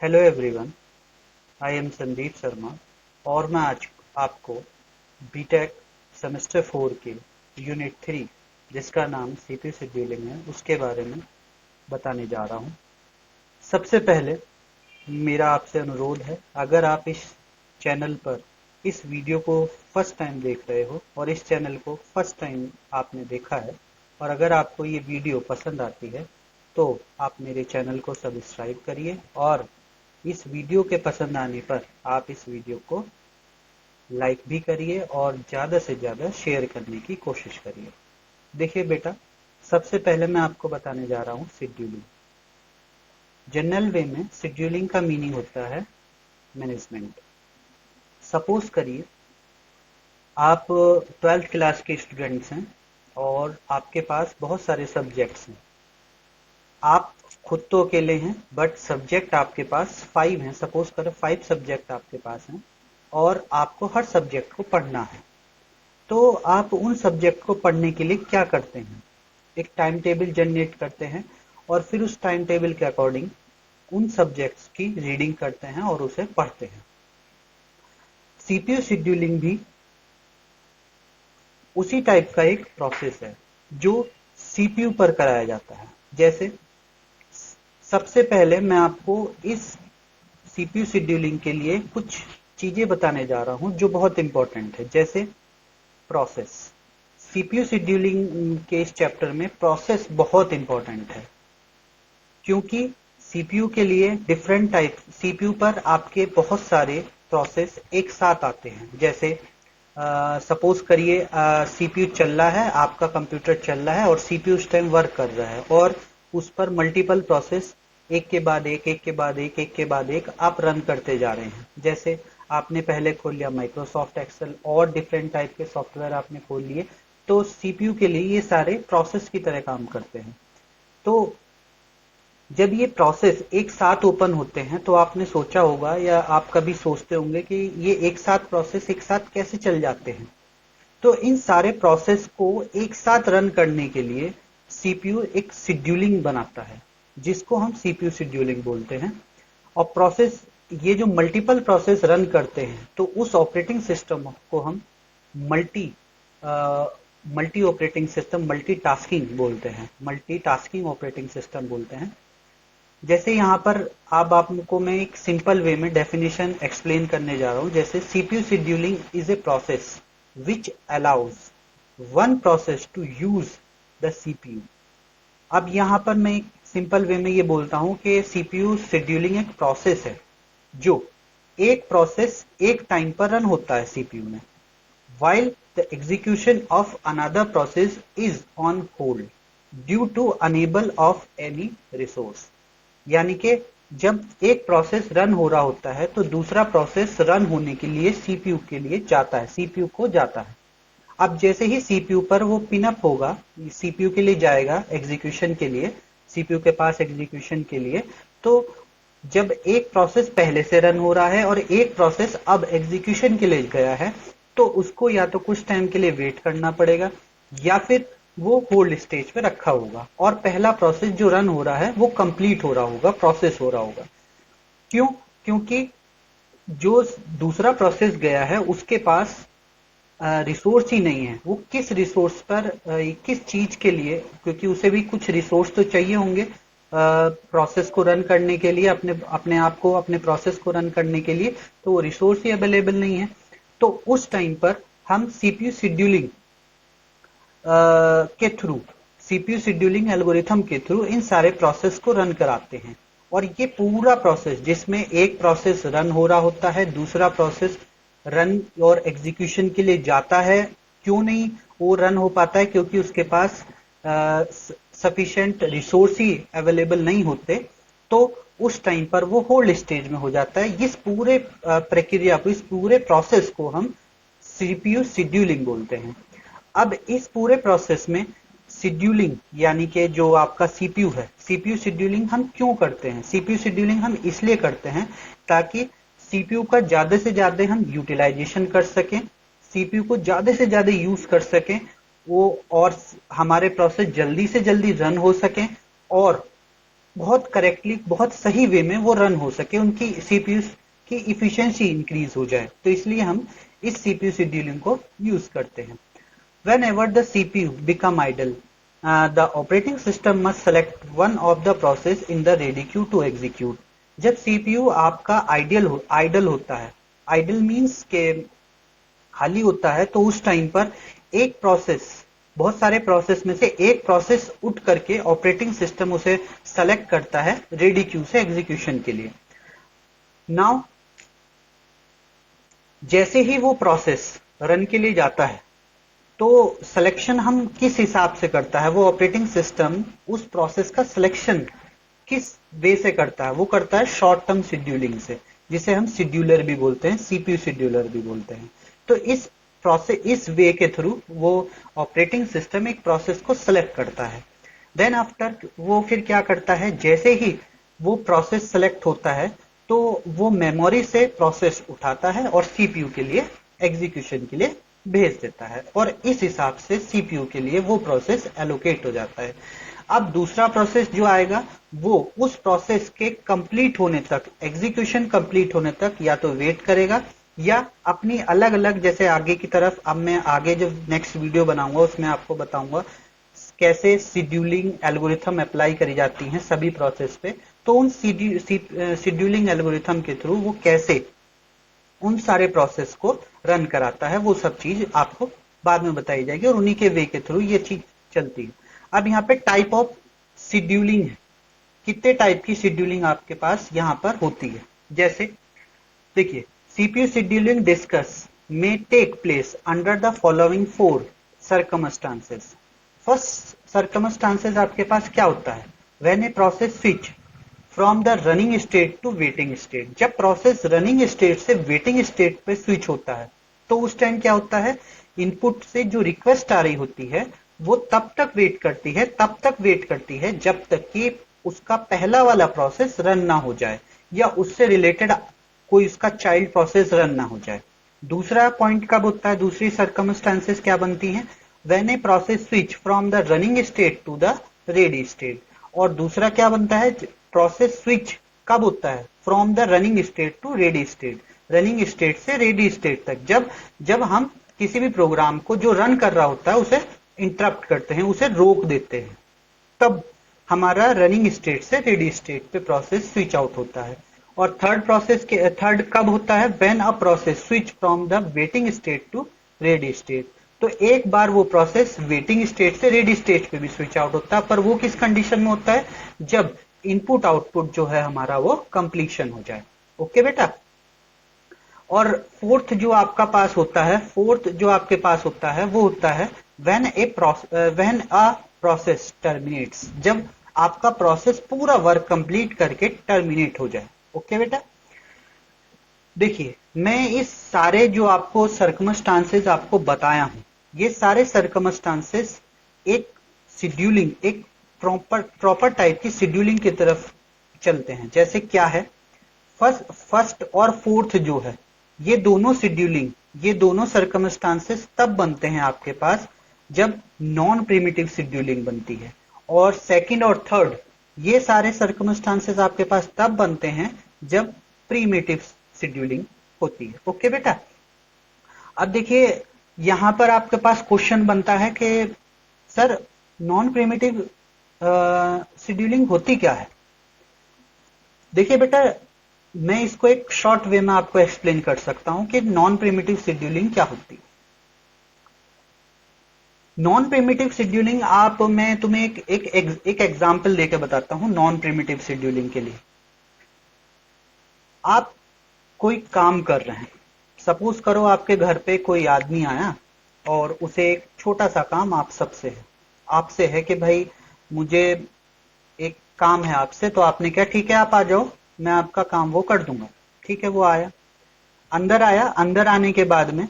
Hello everyone, I am Sandeep Sharma और मैं आज आपको बीटेक सेमेस्टर 4 के यूनिट 3 जिसका नाम सीपीयू शेड्यूलिंग है उसके बारे में बताने जा रहा हूँ। सबसे पहले मेरा आपसे अनुरोध है, अगर आप इस चैनल पर इस वीडियो को फर्स्ट टाइम देख रहे हो और इस चैनल को फर्स्ट टाइम आपने देखा है और अगर आपको ये वीडियो पसंद आती है तो आप मेरे चैनल को सब्सक्राइब करिए और इस वीडियो के पसंद आने पर आप इस वीडियो को लाइक भी करिए और ज़्यादा से ज़्यादा शेयर करने की कोशिश करिए। देखिए बेटा, सबसे पहले मैं आपको बताने जा रहा हूँ शेड्यूलिंग। जनरल वे में शेड्यूलिंग का मीनिंग होता है मैनेजमेंट। सपोज करिए आप 12th क्लास के स्टूडेंट्स हैं और आपके पास बहुत सारे सब्जेक्ट्स हैं। आप खुद तो अकेले हैं बट सब्जेक्ट आपके पास 5 हैं। सपोज करो 5 सब्जेक्ट आपके पास हैं और आपको हर सब्जेक्ट को पढ़ना है। तो आप उन सब्जेक्ट को पढ़ने के लिए क्या करते हैं? एक टाइम टेबल जनरेट करते हैं और फिर उस टाइम टेबल के अकॉर्डिंग उन सब्जेक्ट्स की रीडिंग करते हैं और उसे पढ़ते हैं। सीपीयू शेड्यूलिंग भी उसी टाइप का एक प्रोसेस है जो सीपीयू पर कराया जाता है। जैसे सबसे पहले मैं आपको इस सीपीयू शेड्यूलिंग के लिए कुछ चीजें बताने जा रहा हूं जो बहुत इंपॉर्टेंट है। जैसे प्रोसेस। सीपीयू शेड्यूलिंग के इस चैप्टर में प्रोसेस बहुत इंपॉर्टेंट है क्योंकि सीपीयू के लिए डिफरेंट टाइप सीपीयू पर आपके बहुत सारे प्रोसेस एक साथ आते हैं। जैसे सपोज करिए सीपीयू चल रहा है, आपका कंप्यूटर चल रहा है और सीपीयू उस टाइम वर्क कर रहा है और उस पर मल्टीपल प्रोसेस एक के बाद एक आप रन करते जा रहे हैं। जैसे आपने पहले खोल लिया माइक्रोसॉफ्ट एक्सेल और डिफरेंट टाइप के सॉफ्टवेयर आपने खोल लिए, तो सीपीयू के लिए ये सारे प्रोसेस की तरह काम करते हैं। तो जब ये प्रोसेस एक साथ ओपन होते हैं तो आपने सोचा होगा या आप कभी सोचते होंगे कि ये एक साथ प्रोसेस एक साथ कैसे चल जाते हैं। तो इन सारे प्रोसेस को एक साथ रन करने के लिए सीपीयू एक शेड्यूलिंग बनाता है जिसको हम सीपीयू शेड्यूलिंग बोलते हैं। और प्रोसेस ये जो मल्टीपल प्रोसेस रन करते हैं तो उस ऑपरेटिंग सिस्टम को हम multi multi operating system multitasking बोलते हैं, मल्टीटास्किंग ऑपरेटिंग सिस्टम बोलते हैं। जैसे यहाँ पर अब आपको मैं एक सिंपल वे में डेफिनेशन एक्सप्लेन करने जा रहा हूँ। जैसे CPU scheduling is a process which allows one process to use the CPU. अब यहाँ पर मैं एक सिंपल वे में ये बोलता हूँ कि सीपीयू शेड्यूलिंग एक प्रोसेस है जो एक प्रोसेस एक टाइम पर रन होता है सीपीयू में, while the execution of another process is on hold due to unable of any resource। यानी कि जब एक प्रोसेस रन हो रहा होता है तो दूसरा प्रोसेस रन होने के लिए सीपीयू के लिए जाता है, सीपीयू को जाता है। अब जैसे ही सीपीयू पर वो पिनअप होगा, सीपीयू के लिए जाएगा एग्जीक्यूशन के लिए, सीपीयू के पास एग्जीक्यूशन के लिए, तो जब एक प्रोसेस पहले से रन हो रहा है और एक प्रोसेस अब एग्जीक्यूशन के लिए गया है तो उसको या तो कुछ टाइम के लिए वेट करना पड़ेगा या फिर वो होल्ड स्टेज पे रखा होगा और पहला प्रोसेस जो रन हो रहा है वो कंप्लीट हो रहा होगा, प्रोसेस हो रहा होगा। क्यों? क्योंकि जो दूसरा प्रोसेस गया है उसके पास रिसोर्स ही नहीं है। वो किस रिसोर्स पर किस चीज के लिए, क्योंकि उसे भी कुछ रिसोर्स तो चाहिए होंगे प्रोसेस को रन करने के लिए, अपने अपने आप को अपने प्रोसेस को रन करने के लिए, तो वो रिसोर्स ही अवेलेबल नहीं है। तो उस टाइम पर हम सीपीयू शेड्यूलिंग के थ्रू, सीपीयू शेड्यूलिंग एल्गोरिथम के थ्रू इन सारे प्रोसेस को रन कराते हैं। और ये पूरा प्रोसेस जिसमें एक प्रोसेस रन हो रहा होता है, दूसरा प्रोसेस रन और एग्जीक्यूशन के लिए जाता है। क्यों नहीं वो रन हो पाता है? क्योंकि उसके पास सफिशिएंट रिसोर्स ही अवेलेबल नहीं होते, तो उस टाइम पर वो होल्ड स्टेज में हो जाता है। इस पूरे प्रक्रिया को, इस पूरे प्रोसेस को हम सीपीयू शेड्यूलिंग बोलते हैं। अब इस पूरे प्रोसेस में शेड्यूलिंग यानी कि जो आपका सीपीयू है, सीपीयू शेड्यूलिंग हम क्यों करते हैं? सीपीयू शेड्यूलिंग हम इसलिए करते हैं ताकि सीपीयू का ज्यादा से ज्यादा हम यूटिलाइजेशन कर सकें, सीपीयू को ज्यादा से ज्यादा यूज कर सकें वो, और हमारे प्रोसेस जल्दी से जल्दी रन हो सकें और बहुत करेक्टली, बहुत सही वे में वो रन हो सके, उनकी सीपीयू की इफिशिएंसी इंक्रीज हो जाए। तो इसलिए हम इस सीपीयू शेड्यूलिंग को यूज करते हैं। Whenever the CPU become idle, the operating system must select one of the process in the ready queue to execute. जब सीपीयू आपका आइडल होता है, आइडल मीन्स के खाली होता है, तो उस टाइम पर एक प्रोसेस, बहुत सारे प्रोसेस में से एक प्रोसेस उठ करके ऑपरेटिंग सिस्टम उसे सेलेक्ट करता है रेडी क्यू से एग्जीक्यूशन के लिए। नाउ जैसे ही वो प्रोसेस रन के लिए जाता है, तो सिलेक्शन हम किस हिसाब से करता है, वो ऑपरेटिंग सिस्टम उस प्रोसेस का सिलेक्शन किस वे से करता है, वो करता है शॉर्ट टर्म शेड्यूलिंग से, जिसे हम शेड्यूलर भी बोलते हैं, सीपीयू शेड्यूलर भी बोलते हैं। तो इस वे के थ्रू वो ऑपरेटिंग सिस्टम एक प्रोसेस को सिलेक्ट करता है। देन आफ्टर वो फिर क्या करता है, जैसे ही वो प्रोसेस सिलेक्ट होता है, तो वो मेमोरी से प्रोसेस उठाता है और सीपीयू के लिए एग्जीक्यूशन के लिए भेज देता है, और इस हिसाब से सीपीयू के लिए वो प्रोसेस एलोकेट हो जाता है। अब दूसरा प्रोसेस जो आएगा, वो उस प्रोसेस के कंप्लीट होने तक, एग्जीक्यूशन कंप्लीट होने तक या तो वेट करेगा, या अपनी अलग अलग, जैसे आगे की तरफ, अब मैं आगे जो नेक्स्ट वीडियो बनाऊंगा उसमें आपको बताऊंगा कैसे शेड्यूलिंग एल्गोरिथम अप्लाई करी जाती हैं सभी प्रोसेस पे। तो उन शेड्यूलिंग एल्गोरिथम के थ्रू वो कैसे उन सारे प्रोसेस को रन कराता है, वो सब चीज आपको बाद में बताई जाएगी, और उन्हीं के वे के थ्रू ये चीज चलती है। अब यहाँ पे टाइप ऑफ शेड्यूलिंग है, कितने टाइप की शेड्यूलिंग आपके पास यहाँ पर होती है। जैसे देखिए, CPU scheduling discuss may take place under the following 4 circumstances. First circumstances आपके पास क्या होता है, when a process switch from the running state to waiting state. जब प्रोसेस रनिंग स्टेट से वेटिंग स्टेट पे स्विच होता है, तो उस टाइम क्या होता है, इनपुट से जो रिक्वेस्ट आ रही होती है वो तब तक वेट करती है जब तक कि उसका पहला वाला प्रोसेस रन ना हो जाए, या उससे रिलेटेड कोई उसका चाइल्ड प्रोसेस रन ना हो जाए। दूसरा पॉइंट कब होता है, दूसरी सर्कमस्टांसेस क्या बनती हैं, when a process switch from the running state to the ready state. और दूसरा क्या बनता है, प्रोसेस स्विच कब होता है, from the running state to ready state, running state से रेडी स्टेट तक, जब हम किसी भी प्रोग्राम को जो रन कर रहा होता है उसे इंटरप्ट करते हैं, उसे रोक देते हैं, तब हमारा रनिंग स्टेट से रेडी स्टेट पे प्रोसेस स्विच आउट होता है। और थर्ड कब होता है, when a process switch from the waiting state to ready state. तो एक बार वो प्रोसेस वेटिंग स्टेट से रेडी स्टेट पे भी स्विच आउट होता है, पर वो किस कंडीशन में होता है, जब इनपुट आउटपुट जो है हमारा वो कंप्लीशन हो जाए। ओके बेटा। और फोर्थ जो आपके पास होता है वो होता है व्हेन अ प्रोसेस टर्मिनेट्स, जब आपका प्रोसेस पूरा वर्क कंप्लीट करके टर्मिनेट हो जाए। ओके बेटा। देखिए, मैं इस सारे जो आपको सर्कमस्टांसेस आपको बताया हूं, ये सारे सर्कमस्टांसेस एक शेड्यूलिंग, एक प्रॉपर टाइप की शेड्यूलिंग की तरफ चलते हैं। जैसे क्या है, फर्स्ट और फोर्थ जो है, ये दोनों सर्कमस्टांसेस तब बनते हैं आपके पास जब नॉन प्रिमिटिव शेड्यूलिंग बनती है, और सेकंड और थर्ड ये सारे सर्कमस्टांसेस आपके पास तब बनते हैं जब प्रीमिटिव शेड्यूलिंग होती है। ओके बेटा। अब देखिए, यहां पर आपके पास क्वेश्चन बनता है कि सर नॉन प्रिमिटिव शेड्यूलिंग होती क्या है। देखिए बेटा, मैं इसको एक शॉर्ट वे में आपको एक्सप्लेन कर सकता हूं कि नॉन प्रिमिटिव शेड्यूलिंग क्या होती है। नॉन प्रिमिटिव शेड्यूलिंग, मैं तुम्हें एक एग्जांपल देकर बताता हूं नॉन प्रिमिटिव शेड्यूलिंग के लिए। आप कोई काम कर रहे हैं, सपोज करो आपके घर पे कोई आदमी आया और उसे एक छोटा सा काम आपसे है कि भाई मुझे एक काम है आपसे, तो आपने क्या, ठीक है आप आ जाओ, मैं आपका काम वो कर दूंगा। ठीक है, वो आया, अंदर आने के बाद में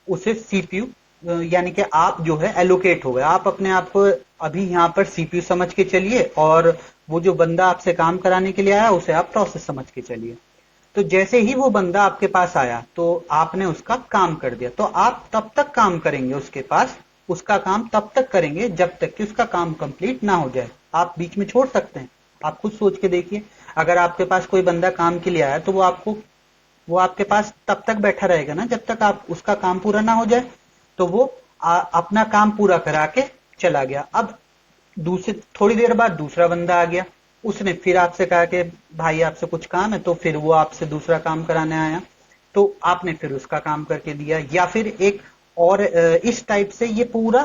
उसे सीपीयू, यानी कि आप जो है एलोकेट हो गए, आप अपने आप को अभी यहां पर सीपीयू समझ के चलिए, और वो जो बंदा आपसे काम कराने के लिए आया उसे आप प्रोसेस समझ के चलिए। तो जैसे ही वो बंदा आपके पास आया तो आपने उसका काम कर दिया, तो आप तब तक काम करेंगे उसके पास, उसका काम तब तक करेंगे जब तक कि उसका काम कंप्लीट ना हो जाए। आप बीच में छोड़ सकते हैं, आप खुद सोच के देखिए, अगर आपके पास कोई बंदा काम के लिए आया तो वो आपके पास तब तक बैठा रहेगा ना जब तक आप उसका काम पूरा ना हो जाए। तो वो अपना काम पूरा करा के चला गया। अब दूसरी थोड़ी देर बाद दूसरा बंदा आ गया, उसने फिर आपसे कहा कि भाई आपसे कुछ काम है, तो फिर वो आपसे दूसरा काम कराने आया, तो आपने फिर उसका काम करके दिया। या फिर एक और इस टाइप से ये पूरा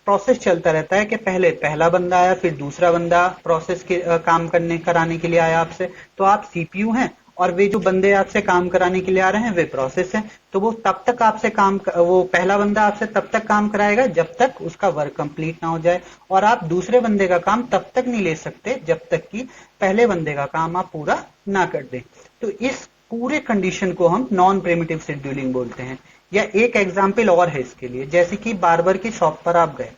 प्रोसेस चलता रहता है कि पहले पहला बंदा आया, फिर दूसरा बंदा प्रोसेस के काम करने कराने के लिए आया आपसे। तो आप सीपीयू हैं और वे जो बंदे आपसे काम कराने के लिए आ रहे हैं वे प्रोसेस हैं। तो वो तब तक आपसे वो पहला बंदा आपसे तब तक काम कराएगा जब तक उसका वर्क कंप्लीट ना हो जाए, और आप दूसरे बंदे का काम तब तक नहीं ले सकते जब तक कि पहले बंदे का काम आप पूरा ना कर दें। तो इस पूरे कंडीशन को हम नॉन प्रिमिटिव शेड्यूलिंग बोलते हैं। या एक एग्जाम्पल और है इसके लिए, जैसे कि बार्बर की शॉप पर आप गए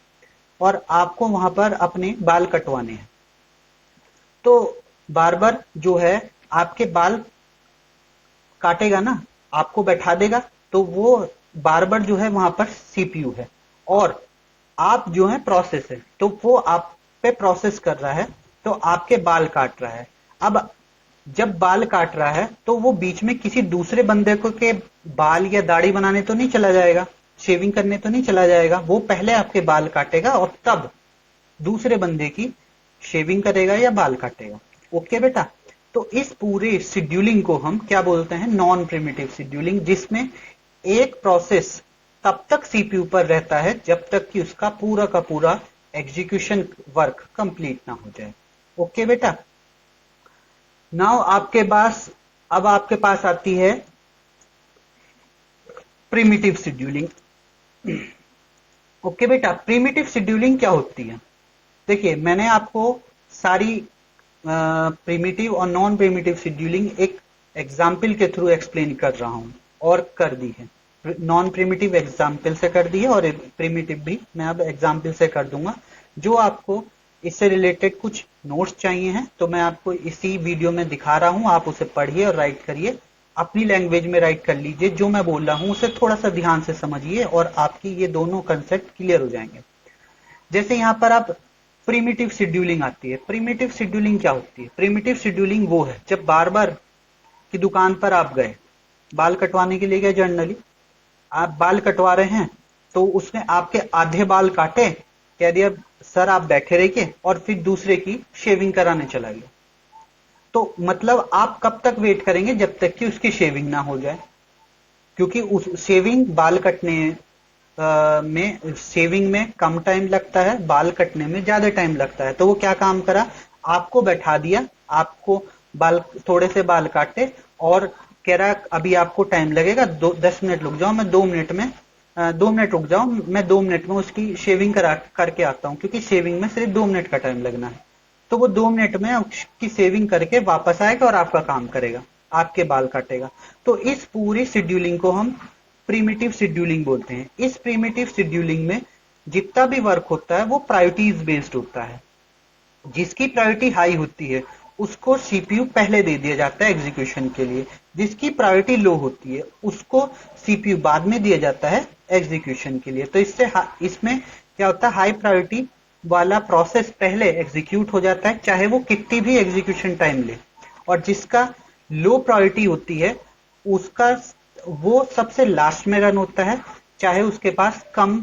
और आपको वहां पर अपने बाल कटवाने हैं। तो बार्बर जो है आपके बाल काटेगा ना, आपको बैठा देगा। तो वो बार्बर जो है वहां पर सीपीयू है और आप जो है प्रोसेस है। तो वो आप पे प्रोसेस कर रहा है, तो आपके बाल काट रहा है। अब जब बाल काट रहा है तो वो बीच में किसी दूसरे बंदे को के बाल या दाढ़ी बनाने तो नहीं चला जाएगा, शेविंग करने तो नहीं चला जाएगा। वो पहले आपके बाल काटेगा और तब दूसरे बंदे की शेविंग करेगा या बाल काटेगा। ओके बेटा। तो इस पूरे शेड्यूलिंग को हम क्या बोलते हैं? नॉन प्रिमिटिव शेड्यूलिंग, जिसमें एक प्रोसेस तब तक सीपीयू पर रहता है जब तक कि उसका पूरा का पूरा एग्जीक्यूशन वर्क कंप्लीट ना हो जाए। ओके बेटा। नाउ अब आपके पास आती है प्रिमिटिव शेड्यूलिंग। ओके बेटा, प्रिमिटिव शेड्यूलिंग क्या होती है? देखिए, मैंने आपको सारी प्रिमिटिव और नॉन प्रिमिटिव शेड्यूलिंग एक एग्जाम्पल के थ्रू एक्सप्लेन कर रहा हूं और कर दी है। नॉन प्रिमिटिव एग्जाम्पल से कर दी है और प्रिमिटिव भी मैं अब एग्जाम्पल से कर दूंगा। जो आपको इससे रिलेटेड कुछ नोट्स चाहिए हैं तो मैं आपको इसी वीडियो में दिखा रहा हूं, आप उसे पढ़िए और राइट करिए, अपनी लैंग्वेज में राइट कर लीजिए। जो मैं बोल रहा हूं उसे थोड़ा सा ध्यान से समझिए और आपकी ये दोनों कंसेप्ट क्लियर हो जाएंगे। जैसे यहां पर आप प्रिमिटिव शेड्यूलिंग आती है। प्रिमिटिव शेड्यूलिंग क्या होती है? प्रिमिटिव शेड्यूलिंग वो है जब बार्बर की दुकान पर आप गए, बाल कटवाने के लिए गए, जनरली आप बाल कटवा रहे हैं, तो उसने आपके आधे बाल काटे, कह दिया सर आप बैठे रहिए, और फिर दूसरे की शेविंग कराने चला गया। तो मतलब आप कब तक वेट करेंगे? जब तक कि उसकी शेविंग ना हो जाए, क्योंकि उस शेविंग बाल कटने शेविंग में कम टाइम लगता है, बाल कटने में ज्यादा टाइम लगता है। तो वो क्या काम करा, आपको बैठा दिया, आपको थोड़े से बाल काटे और कह रहा अभी आपको टाइम लगेगा 10 मिनट रुक जाओ, मैं 2 मिनट में 2 मिनट रुक जाओ, मैं 2 मिनट में उसकी शेविंग करके आता हूं, क्योंकि शेविंग में सिर्फ 2 मिनट का टाइम लगना है। तो वो 2 मिनट में उसकी शेविंग करके वापस आएगा और आपका काम करेगा, आपके बाल काटेगा। तो इस पूरी शेड्यूलिंग को हम प्रिमिटिव शेड्यूलिंग बोलते हैं। इस प्रिमिटिव शेड्यूलिंग में जितना भी वर्क होता है वो प्रायोरिटीज बेस्ड होता है। जिसकी प्रायोरिटी हाई होती है उसको सीपीयू पहले दे दिया जाता है एग्जीक्यूशन के लिए, जिसकी प्रायोरिटी लो होती है उसको सीपीयू बाद में दिया जाता है एग्जीक्यूशन के लिए। तो इसमें क्या होता है, हाई प्रायोरिटी वाला प्रोसेस पहले एग्जीक्यूट हो जाता है, चाहे वो कितनी भी एग्जीक्यूशन टाइम ले, और जिसका लो प्रायोरिटी होती है उसका वो सबसे लास्ट में रन होता है, चाहे उसके पास कम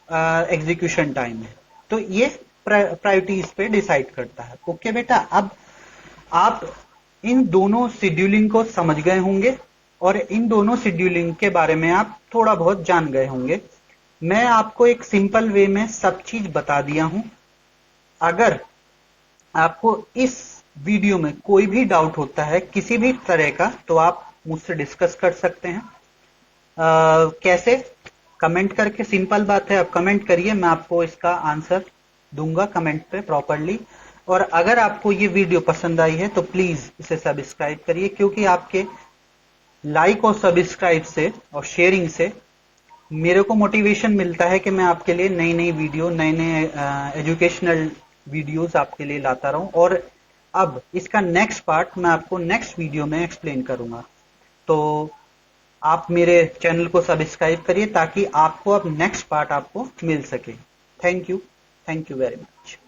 एग्जीक्यूशन टाइम है। तो ये प्रायोरिटीज पे डिसाइड करता है। ओके बेटा। अब आप इन दोनों शेड्यूलिंग को समझ गए होंगे और इन दोनों शेड्यूलिंग के बारे में आप थोड़ा बहुत जान गए होंगे। मैं आपको एक सिंपल वे में सब चीज बता दिया हूं। अगर आपको इस वीडियो में कोई भी डाउट होता है किसी भी तरह का, तो आप मुझसे डिस्कस कर सकते हैं। कैसे? कमेंट करके, सिंपल बात है, आप कमेंट करिए, मैं आपको इसका आंसर दूंगा कमेंट पे प्रॉपरली। और अगर आपको ये वीडियो पसंद आई है तो प्लीज इसे सब्सक्राइब करिए, क्योंकि आपके लाइक और सब्सक्राइब से और शेयरिंग से मेरे को मोटिवेशन मिलता है कि मैं आपके लिए नई नई वीडियो, नए नए एजुकेशनल वीडियोस आपके लिए लाता रहूं। और अब इसका नेक्स्ट पार्ट मैं आपको नेक्स्ट वीडियो में एक्सप्लेन करूंगा। तो आप मेरे चैनल को सब्सक्राइब करिए ताकि आपको अब नेक्स्ट पार्ट आपको मिल सके। Thank you very much.